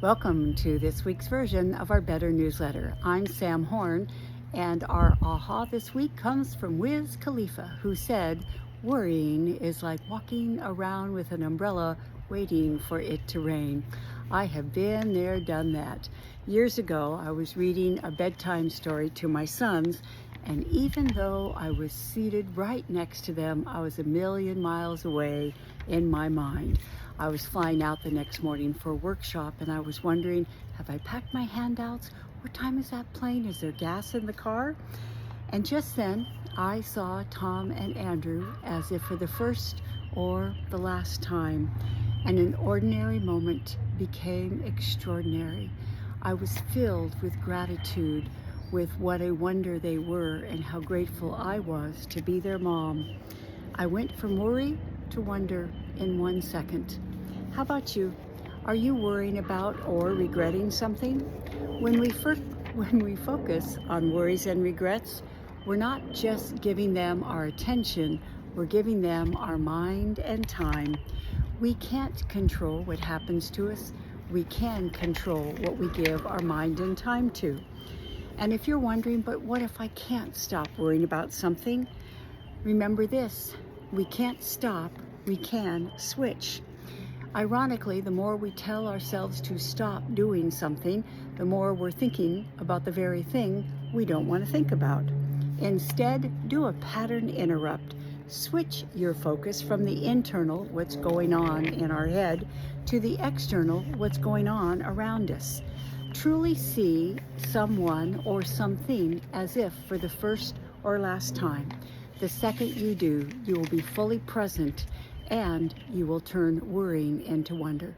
Welcome to this week's version of our Better newsletter. I'm Sam Horn, and our aha this week comes from Wiz Khalifa, who said, "Worrying is like walking around with an umbrella waiting for it to rain." I have been there, done that. Years ago, I was reading a bedtime story to my sons, and even though I was seated right next to them, I was a million miles away in my mind. I was flying out the next morning for a workshop, and I was wondering, have I packed my handouts? What time is that plane? Is there gas in the car? And just then, I saw Tom and Andrew as if for the first or the last time, and an ordinary moment became extraordinary. I was filled with gratitude with what a wonder they were and how grateful I was to be their mom. I went from worry to wonder in 1 second. How about you? Are you worrying about or regretting something? When we focus on worries and regrets, we're not just giving them our attention, we're giving them our mind and time. We can't control what happens to us. We can control what we give our mind and time to. And if you're wondering, but what if I can't stop worrying about something? Remember this, we can't stop, we can switch. Ironically, the more we tell ourselves to stop doing something, the more we're thinking about the very thing we don't want to think about. Instead, do a pattern interrupt. Switch your focus from the internal, what's going on in our head, to the external, what's going on around us. Truly see someone or something as if for the first or last time. The second you do, you will be fully present and you will turn worrying into wonder.